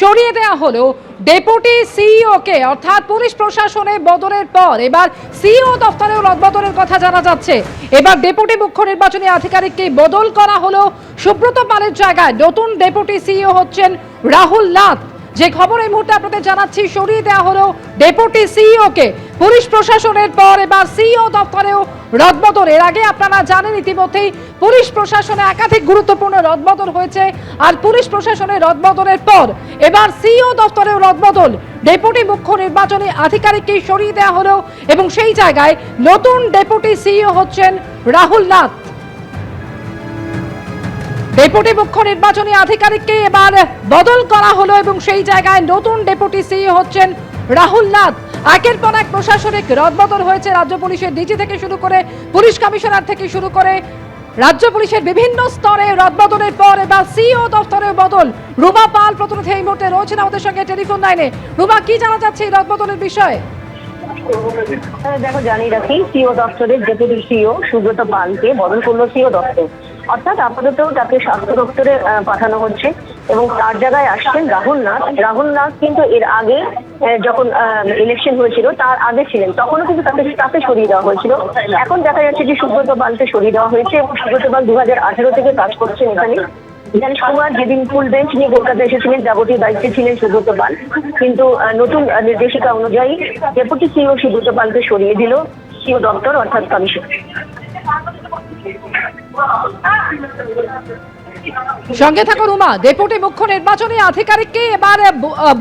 সরিয়ে দেওয়া হলো ডেপুটি সিইও কে, অর্থাৎ পুলিশ প্রশাসনে বদলের পর এবার সিইও দপ্তরেও রদবদলের কথা জানা যাচ্ছে। এবার ডেপুটি মুখ্য নির্বাচনী আধিকারিককে বদল করা হলো। সুব্রত পালের জায়গায় নতুন ডেপুটি সিইও হচ্ছেন রাহুল নাথ। যে খবর এই মুহূর্তে আপনাদের জানাচ্ছি, সরিয়ে দেওয়া হলো ডেপুটি সিইও কে। পুলিশ প্রশাসনের পর এবার সিইও দপ্তরেও রদবদল। এর আগে আপনারা জানেন ইতিমধ্যেই পুলিশ প্রশাসনে একাধিক গুরুত্বপূর্ণ রদবদল হয়েছে, আর পুলিশ প্রশাসনের রদবদলের পর এবার সিইও দপ্তরেও রদবদল। ডেপুটি মুখ্য নির্বাচনী আধিকারিককে সরিয়ে দেওয়া হলো এবং সেই জায়গায় নতুন ডেপুটি সিইও হচ্ছেন রাহুল নাথ। ডেপুটি মুখ্য নির্বাচনী আধিকারিককে এবার বদল করা হলো এবং সেই জায়গায় নতুন ডেপুটি সিইও হচ্ছেন রাহুল নাথ। একের পর এক প্রশাসনিক রদবদল হয়েছে। রাজ্য পুলিশের ডিজি থেকে শুরু করে পুলিশ কমিশনার থেকে শুরু করে রাজ্য পুলিশের বিভিন্ন স্তরে রদবদলের পর এবার সিইও দপ্তরে বদল। রুমা পাল প্রতিনিধি এই মুহূর্তে রয়েছেন আমাদের সঙ্গে টেলিফোন লাইনে। রুমা, কি জানা যাচ্ছে এই রদবদলের বিষয়ে? দেখো, জানিয়ে রাখি, সিইও দপ্তরের ডেপুটি সিইও সুব্রত পালকে বদল করলো সিইও দপ্তর, অর্থাৎ আপাতত তাকে স্বাস্থ্য দপ্তরে পাঠানো হচ্ছে এবং তার জায়গায় আসছেন রাহুল নাথ। রাহুল নাথ কিন্তু এর আগে যখন ইলেকশন হয়েছিল তার আগে ছিলেন, তখনও কিন্তু তাকে সরিয়ে দেওয়া হয়েছিল। এখন দেখা যাচ্ছে যে সুব্রত পালকে সরিয়ে দেওয়া হয়েছে এবং সুব্রত পাল 2018 থেকে কাজ করছেন এখানে। জ্ঞানেশ কুমার যেদিন ফুল বেঞ্চ নিয়ে কলকাতা এসেছিলেন, যাবতীয় দায়িত্বে ছিলেন সুব্রত পাল, কিন্তু নতুন নির্দেশিকা অনুযায়ী ডেপুটি সিইও সুব্রত পালকে সরিয়ে দিল সিইও দপ্তর অর্থাৎ কমিশন। সঙ্গে থাকুন রুমা। ডেপুটি মুখ্য নির্বাচনী আধিকারিককে এবার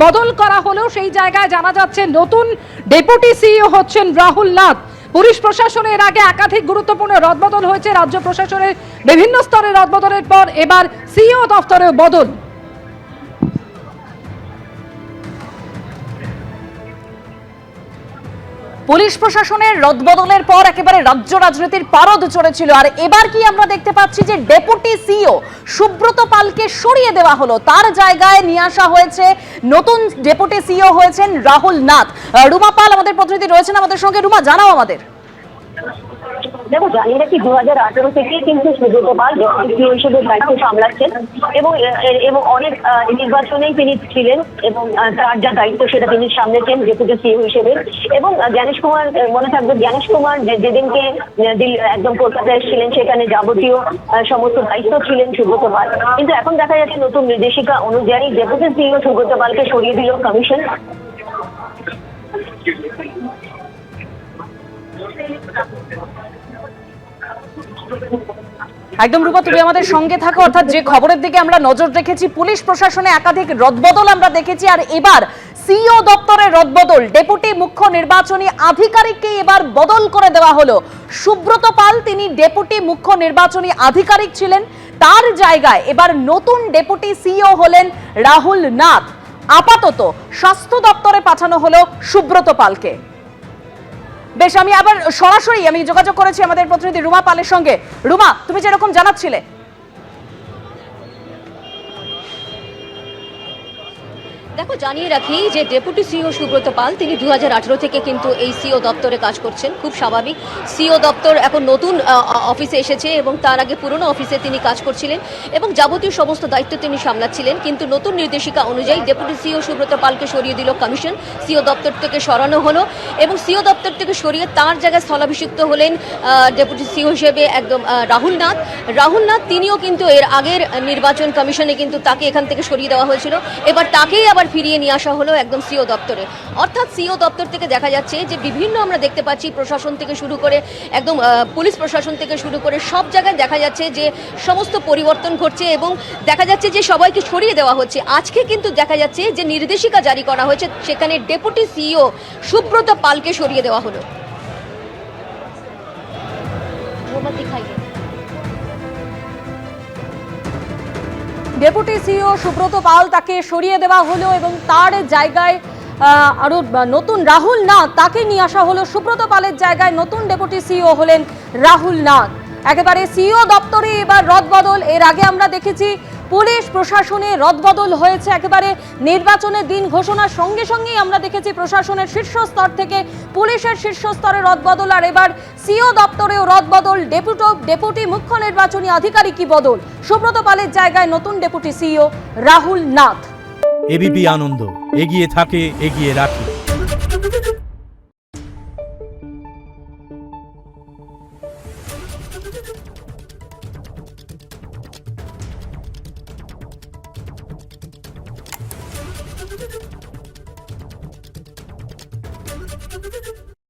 বদল করা হলো, সেই জায়গায় জানা যাচ্ছে নতুন ডেপুটি সিইও হচ্ছেন রাহুল নাথ। পুলিশ প্রশাসনের আগে একাধিক গুরুত্বপূর্ণ রদবদল হয়েছে। রাজ্য প্রশাসনের বিভিন্ন স্তরে রদবদলের পর এবার সিইও দপ্তরে বদল। পুলিশ প্রশাসনের রদবদলের পর একেবারে রাজ্য রাজনীতির পারদ চড়েছিল, আর এবার কি আমরা দেখতে পাচ্ছি যে ডেপুটি সিইও সুব্রত পালকে সরিয়ে দেওয়া হলো, তার জায়গায় নিয়ে আসা হয়েছে নতুন ডেপুটি সিইও হয়েছেন রাহুল নাথ। রুমা পাল আমাদের প্রতিনিধি রয়েছেন আমাদের সঙ্গে। রুমা, জানাও আমাদের। দেখো, জানি নাকি 2018 থেকে কিন্তু সুব্রত পাল ডেপুটি সিইও হিসেবে দায়িত্ব সামলাচ্ছেন এবং অনেক নির্বাচনেই তিনি ছিলেন এবং তার যা দায়িত্ব সেটা তিনি সামলেছেন ডেপুটি সিইও হিসেবে। এবং জ্ঞানেশ কুমার, মনে থাকবে জ্ঞানেশ কুমার যেদিনকে একদম কলকাতায় এসেছিলেন সেখানে যাবতীয় সমস্ত দায়িত্ব ছিলেন সুব্রত পাল, কিন্তু এখন দেখা যাচ্ছে নতুন নির্দেশিকা অনুযায়ী ডেপুটি সিইও সুব্রত পালকে সরিয়ে দিল কমিশন। একদম রূপা, তুমি আমাদের সঙ্গে থাকো। অর্থাৎ যে খবরের দিকে আমরা নজর রেখেছি, পুলিশ প্রশাসনে একাধিক রদবদল আমরা দেখেছি, আর এবার সিইও দপ্তরের রদবদল। ডেপুটি মুখ্য নির্বাচনী আধিকারিককে এবার বদল করে দেওয়া হলো। সুব্রত পাল তিনি ডেপুটি মুখ্য নির্বাচনী আধিকারিক ছিলেন, তার জায়গায় এবার নতুন ডেপুটি সিইও হলেন রাহুল নাথ। আপাতত স্বাস্থ্য দপ্তরে পাঠানো হলো সুব্রত পালকে। বেশ, আমি আবার সরাসরি যোগাযোগ করেছি আমাদের প্রতিনিধি রুমা পালের সঙ্গে। রুমা, তুমি যেরকম জানাচ্ছিলে। দেখো, জানিয়ে রাখি যে ডেপুটি সিইও সুব্রত পাল তিনি 2018 থেকে কিন্তু এই সিইও দপ্তরে কাজ করছেন। খুব স্বাভাবিক, সিইও দপ্তর এখন নতুন অফিসে এসেছে এবং তার আগে পুরনো অফিসে তিনি কাজ করছিলেন এবং যাবতীয় সমস্ত দায়িত্ব তিনি সামলাচ্ছিলেন, কিন্তু নতুন নির্দেশিকা অনুযায়ী ডেপুটি সিইও সুব্রত পালকে সরিয়ে দিল কমিশন। সিইও দপ্তর থেকে সরানো হলো এবং সিইও দপ্তর থেকে সরিয়ে তার জায়গায় স্থলাভিষিক্ত হলেন ডেপুটি সিইও হিসেবে একদম রাহুল নাথ। রাহুল নাথ তিনিও কিন্তু এর আগের নির্বাচন কমিশনে কিন্তু তাকে এখান থেকে সরিয়ে দেওয়া হয়েছিল, এবার তাকেই আবার ফিরিয়ে নিয়ে আসা হলো একদম সিইও দপ্তরে। অর্থাৎ সিইও দপ্তর থেকে দেখা যাচ্ছে যে বিভিন্ন আমরা দেখতে পাচ্ছি প্রশাসন থেকে শুরু করে একদম পুলিশ প্রশাসন থেকে শুরু করে সব জায়গায় দেখা যাচ্ছে যে সমস্ত পরিবর্তন ঘটছে এবং দেখা যাচ্ছে যে সবাইকে সরিয়ে দেওয়া হচ্ছে। আজকে কিন্তু দেখা যাচ্ছে যে নির্দেশিকা জারি করা হয়েছে, সেখানে ডেপুটি সিইও সুব্রত পালকে সরিয়ে দেওয়া হলো। ডেপুটি সিইও সুব্রত পাল তাকে সরিয়ে দেওয়া হলো এবং তার জায়গায় আরো নতুন রাহুল নাথ তাকে নিয়ে আসা হলো। সুব্রত পালের জায়গায় নতুন ডেপুটি সিইও হলেন রাহুল নাথ। একেবারে সিইও দপ্তরে এবার রদবদল। এর আগে আমরা দেখেছি পুলিশ প্রশাসনে রদবদল হয়েছে, একেবারে নির্বাচনের দিন ঘোষণার সঙ্গে সঙ্গেই আমরা দেখেছি প্রশাসনের শীর্ষ স্তর থেকে পুলিশের শীর্ষ স্তরে রদবদল, আর এবার সিইও দপ্তরেও রদবদল। ডেপুটি মুখ্য নির্বাচনী আধিকারিকই বদল। সুব্রত পালের জায়গায় নতুন deputy CEO Rahul Nath. ABP Ananda, এগিয়ে থাকে, এগিয়ে রাখে।